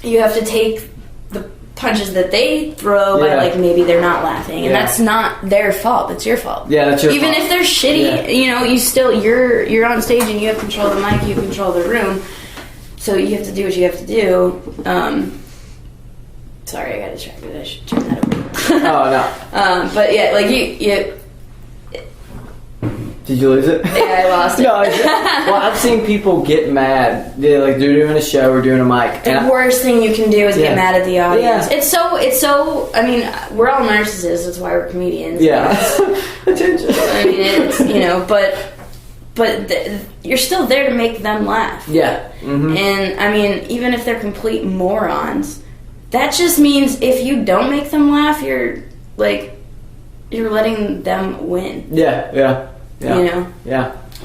you have to take the punches that they throw by like maybe they're not laughing, and that's not their fault. It's your fault. Yeah, that's your fault. Even if they're shitty, you still you're on stage and you have control of the mic, you have control of the room, so you have to do what you have to do. Sorry, I got distracted. I should turn that over. Oh, no. But yeah, like you... Did you lose it? Yeah, I lost it. No, well, I've seen people get mad. They're doing a show or doing a mic. The worst thing you can do is get mad at the audience. Yeah. It's so, we're all narcissists. That's why we're comedians. Yeah. Attention. But you're still there to make them laugh. Yeah. Mm-hmm. And, even if they're complete morons... That just means if you don't make them laugh, you're letting them win. Yeah. Yeah.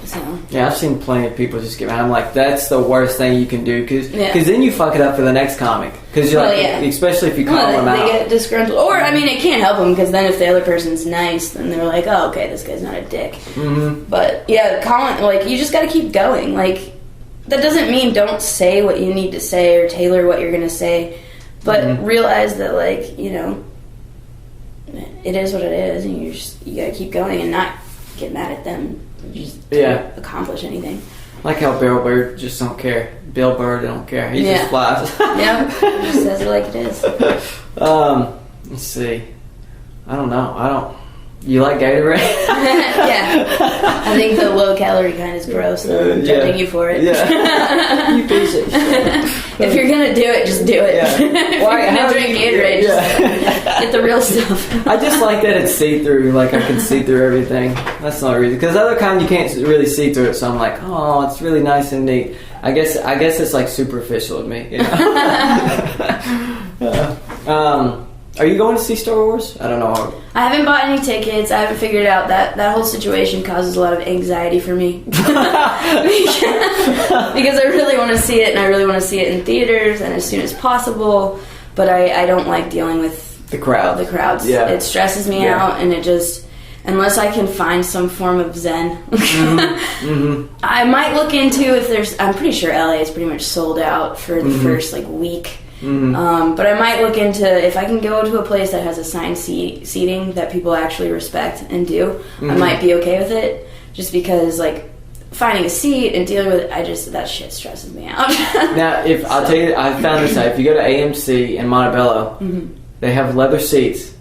So. Yeah, I've seen plenty of people just get mad. I'm like, that's the worst thing you can do because then you fuck it up for the next comic. Because you're especially if you call them out. They get disgruntled. Or, it can't help them because then if the other person's nice, then they're like, oh, okay, this guy's not a dick. Mm-hmm. But, you just gotta keep going. That doesn't mean don't say what you need to say or tailor what you're gonna say. But realize that, it is what it is, and you gotta keep going and not get mad at them. Just don't accomplish anything. Like how Bill Bird just don't care. Bill Bird don't care. He just flies. Yeah, he just says it like it is. Let's see. I don't know. You like Gatorade? Yeah. I think the low-calorie kind is gross, though. I'm judging you for it. Yeah. You piece of shit. If you're going to do it, just do it. Yeah. If you're going to drink Gatorade, just get the real stuff. I just like that it's see-through. Like, I can see through everything. That's the only reason. Because the other kind, you can't really see through it. So I'm like, oh, it's really nice and neat. I guess it's like superficial of me. You know? Are you going to see Star Wars? I don't know. I haven't bought any tickets. I haven't figured out that whole situation causes a lot of anxiety for me. Because I really want to see it, and I really want to see it in theaters and as soon as possible. But I don't like dealing with the crowd. The crowds. Yeah. It stresses me out, and it just, unless I can find some form of zen. I might look into if there's, I'm pretty sure LA is pretty much sold out for the first week. But I might look into if I can go to a place that has assigned seating that people actually respect and do. I might be okay with it, just because finding a seat and dealing with it, that shit stresses me out. Now, I'll tell you, I found this out. If you go to AMC in Montebello, they have leather seats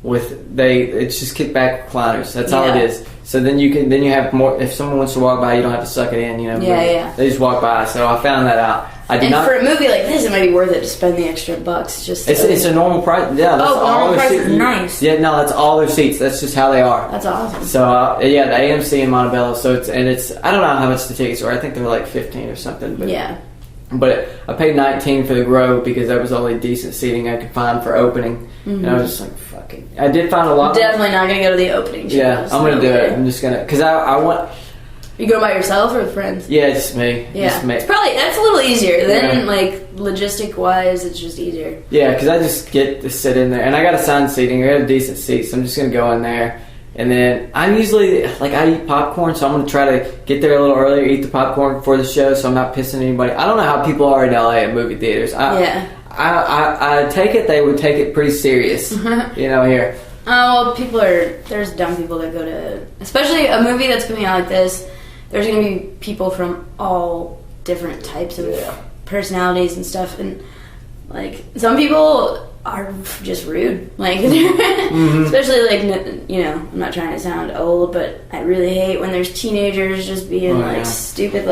it's just kickback recliners. That's all it is. So then you have more. If someone wants to walk by, you don't have to suck it in. You know. Yeah. They just walk by. So I found that out. For a movie like this, it might be worth it to spend the extra bucks. It's a normal price. Yeah. That's normal price is nice. Yeah. No, that's all their seats. That's just how they are. That's awesome. So the AMC in Montebello. So it's I don't know how much the tickets were. I think they were $15 or something. But yeah. But I paid $19 for the Grove because that was the only decent seating I could find for opening. And I was just like, fuck it. I did find a lot. Definitely not going to go to the opening show. Yeah, I'm going to do it. I'm just going to, because I want. You go by yourself or with friends? Yeah, just me. Yeah. Just me. It's probably, that's a little easier. Then, logistic wise, it's just easier. Yeah, because I just get to sit in there. And I got assigned seating. I have decent seats, so I'm just going to go in there. And then I'm usually, I eat popcorn, so I'm going to try to get there a little earlier, eat the popcorn before the show, so I'm not pissing anybody. I don't know how people are in LA at movie theaters. I take it they would take it pretty serious, here. Oh, well, there's dumb people that go to, especially a movie that's coming out like this, there's going to be people from all different types of personalities and stuff, and, some people are just rude, especially I'm not trying to sound old, but I really hate when there's teenagers just being stupid,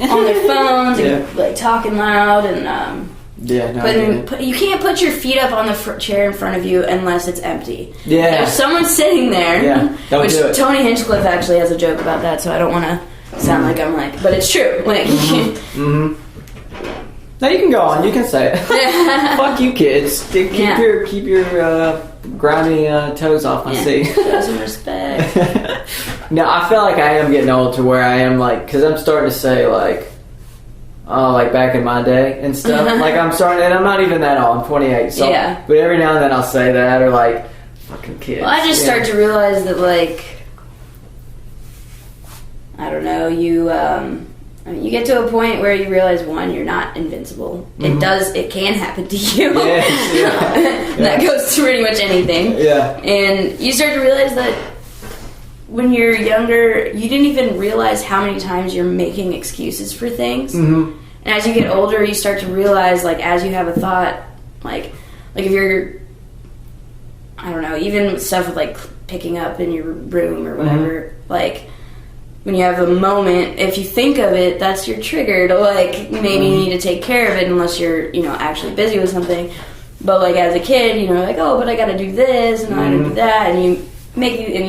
on their phones and talking loud and you can't put your feet up on the chair in front of you unless it's empty. Yeah, if someone's sitting there, don't do it. Tony Hinchcliffe actually has a joke about that, so I don't want to sound like I'm but it's true. No, you can go on. You can say it. Fuck you, kids. Keep your grimy toes off my seat. Show some respect. No, I feel like I am getting old to where I am because I'm starting to say back in my day and stuff. I'm starting, and I'm not even that old. I'm 28. So, but every now and then I'll say that or fucking kids. Well, I just start to realize that I don't know, you get to a point where you realize, one, you're not invincible. It can happen to you. That goes to pretty much anything. Yeah. And you start to realize that when you're younger, you didn't even realize how many times you're making excuses for things. And as you get older, you start to realize, as you have a thought, if you're, I don't know, even stuff with picking up in your room or whatever, when you have a moment, if you think of it, that's your trigger to maybe you need to take care of it unless you're actually busy with something. But as a kid, oh, but I got to do this and I got to do that, and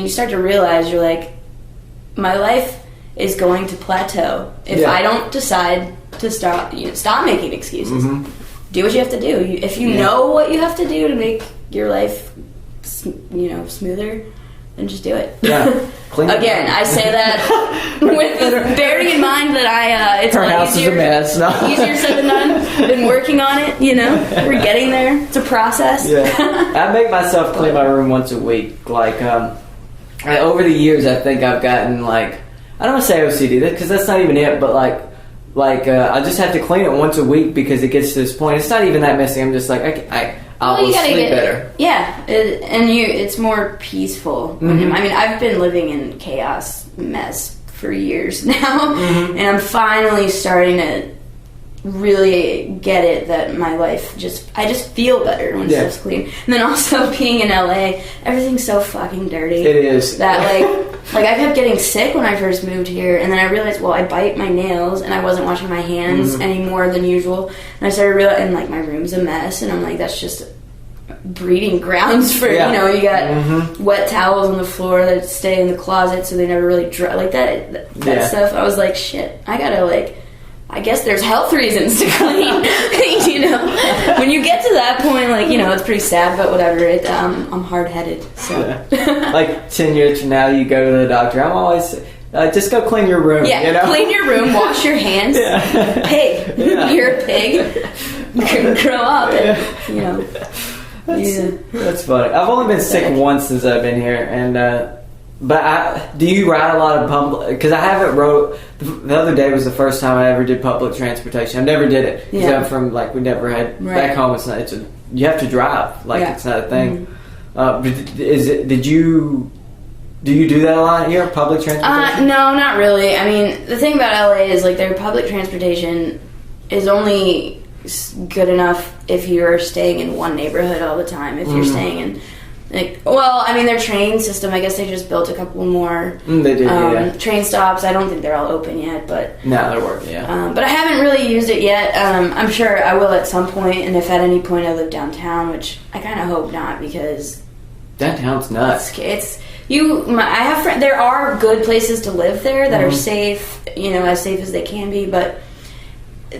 you start to realize you're my life is going to plateau if I don't decide to stop making excuses. Do what you have to do. If you know what you have to do to make your life smoother, then just do it. Again, I say that with bearing in mind that it's her house is a mess. No. Easier said than done. Been working on it, We're getting there. It's a process. I make myself clean my room once a week. Over the years, I think I've gotten I don't want to say OCD because that's not even it, but I just have to clean it once a week because it gets to this point. It's not even that messy. I'm just I'll sleep better. Yeah, it's more peaceful. I've been living in chaos mess for years now, and I'm finally starting to really get it that my life I just feel better when stuff's clean. And then also being in LA, everything's so fucking dirty. It is. That like I kept getting sick when I first moved here, and then I realized, well, I bite my nails and I wasn't washing my hands any more than usual. And I started realizing, like, my room's a mess, and I'm like, that's just breeding grounds for, you know, you got wet towels on the floor that stay in the closet so they never really dry, like that stuff. I was like, shit, I gotta, like, I guess there's health reasons to clean. You know, when you get to that point, like, you know, it's pretty sad, but whatever. I'm hard-headed, so. Like 10 years from now, you go to the doctor. I'm always just go clean your room. Yeah, you know? Clean your room, wash your hands. Pig, you're a pig. You can grow up, and, you know. That's funny. I've only been sick once since I've been here, and but do you ride a lot of public? Because I haven't rode. The other day was the first time I ever did public transportation. I never did it because I'm from, like, we never had back home. It's not. You have to drive. Like, it's not a thing. Do you do that a lot here? Public transportation? No, not really. I mean, the thing about LA is, like, their public transportation is only good enough if you're staying in one neighborhood all the time. If you're staying in, like, well, I mean, their train system, I guess they just built a couple more they did, train stops. I don't think they're all open yet, but no, they're working, but I haven't really used it yet. I'm sure I will at some point, and if at any point I live downtown, which I kind of hope not, because downtown's nuts. I have friends. There are good places to live there that are safe, you know, as safe as they can be, but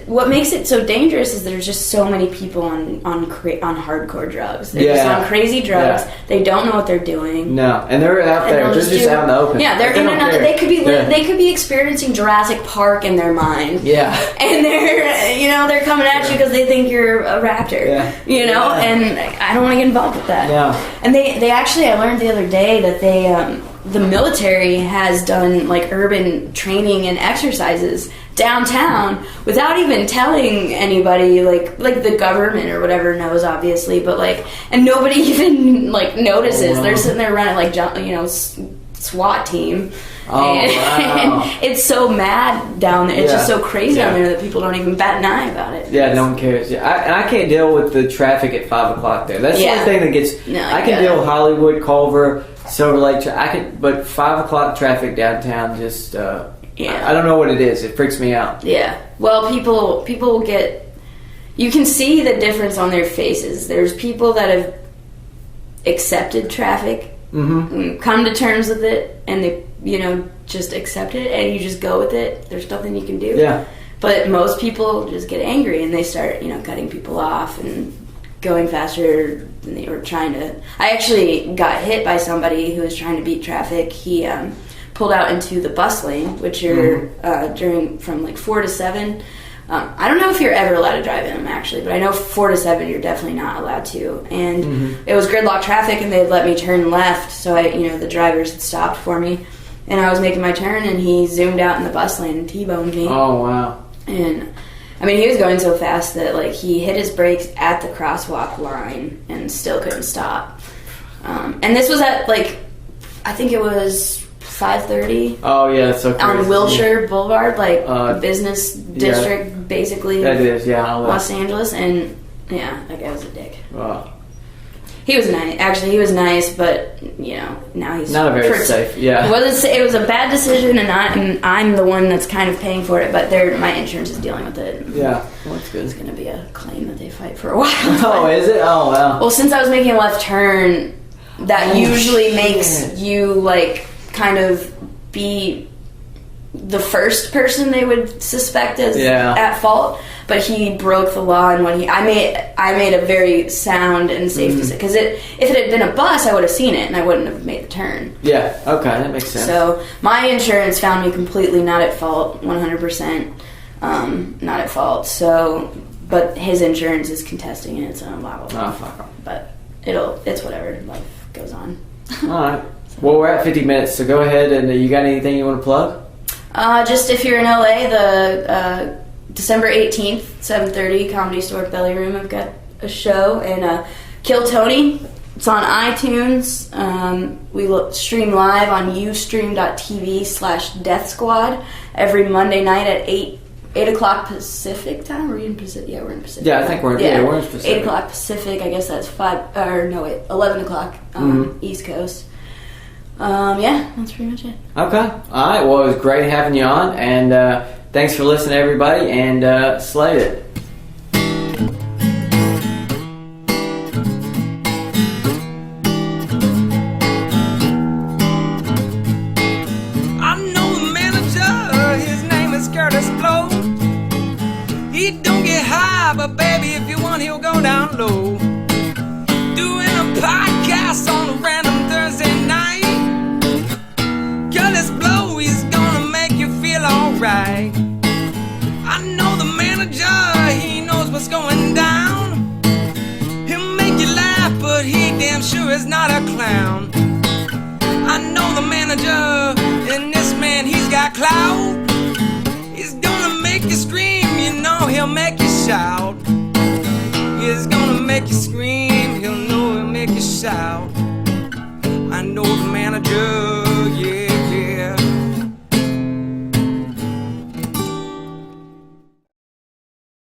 what makes it so dangerous is there's just so many people on hardcore drugs. They're just on crazy drugs. They don't know what they're doing. No, and they're out there. They're just out in the open. Yeah, they're in another. They could be they could be experiencing Jurassic Park in their mind. Yeah, and they're coming at you because they think you're a raptor. Yeah. You know, and I don't want to get involved with that. Yeah. And they actually, I learned the other day that the military has done, like, urban training and exercises downtown without even telling anybody, like the government or whatever knows, obviously, but, like, and nobody even, like, notices. They're sitting there running, like, you know, SWAT team. And it's so mad down there. It's just so crazy down there that people don't even bat an eye about it. Yeah, no one cares. Yeah, I can't deal with the traffic at 5 o'clock there. That's the only thing that gets. No, I can deal with Hollywood, Culver, Silver Lake. But 5 o'clock traffic downtown just. I don't know what it is. It freaks me out. Yeah. Well, people get. You can see the difference on their faces. There's people that have accepted traffic, come to terms with it, and they, you know, just accept it, and you just go with it. There's nothing you can do. Yeah. But most people just get angry, and they start, you know, cutting people off and going faster than they were trying to. I actually got hit by somebody who was trying to beat traffic. He pulled out into the bus lane, which are from like 4 to 7. I don't know if you're ever allowed to drive in them, actually, but I know 4 to 7 you're definitely not allowed to. And it was gridlock traffic, and they'd let me turn left, so the drivers had stopped for me, and I was making my turn, and he zoomed out in the bus lane and T-boned me. Oh, wow. And I mean, he was going so fast that, like, he hit his brakes at the crosswalk line and still couldn't stop. And this was at, like, I think it was 5:30. Oh, yeah, that's so crazy. On Wilshire Boulevard, like, business district, basically. That is, Los Angeles, and, that guy was a dick. Wow. He was nice. Actually, he was nice, but, now he's... Not very safe, yeah. It was a bad decision, and I'm the one that's kind of paying for it, but my insurance is dealing with it. Yeah, well, that's good. It's going to be a claim that they fight for a while. Oh, is it? Oh, wow. Well, since I was making a left turn, that usually makes you, like, kind of be the first person they would suspect as at fault. But he broke the law, and when I made a very sound and safe decision, because if it had been a bus, I would have seen it and I wouldn't have made the turn. Yeah, okay, that makes sense. So my insurance found me completely not at fault, 100% not at fault. So, but his insurance is contesting it, so blah blah blah. Oh, fuck. But it's whatever. Life goes on. All right. Well, we're at 50 minutes, so go ahead, and you got anything you want to plug? Just if you're in LA, the December 18th, 7:30, Comedy Store Belly Room. I've got a show, and Kill Tony. It's on iTunes. We stream live on ustream.tv/Death Squad every Monday night at 8 8 o'clock Pacific time. We're in Pacific. Yeah, we're in Pacific. Yeah, I think we're in Pacific. 8 o'clock Pacific. I guess that's 11 o'clock East Coast. Yeah, that's pretty much it. Okay. All right. Well, it was great having you on, and thanks for listening, everybody, and slate it. He don't get high, but baby, if you want, he'll go down low. Doing a podcast on a random Thursday night. Girl, this blow, he's gonna make you feel alright. I know the manager, he knows what's going down. He'll make you laugh, but he damn sure is not a clown. I know the manager, and this man, he's got clout. He's gonna make you scream, you know he'll make you shout. He's gonna make you scream, he'll know he'll make you shout.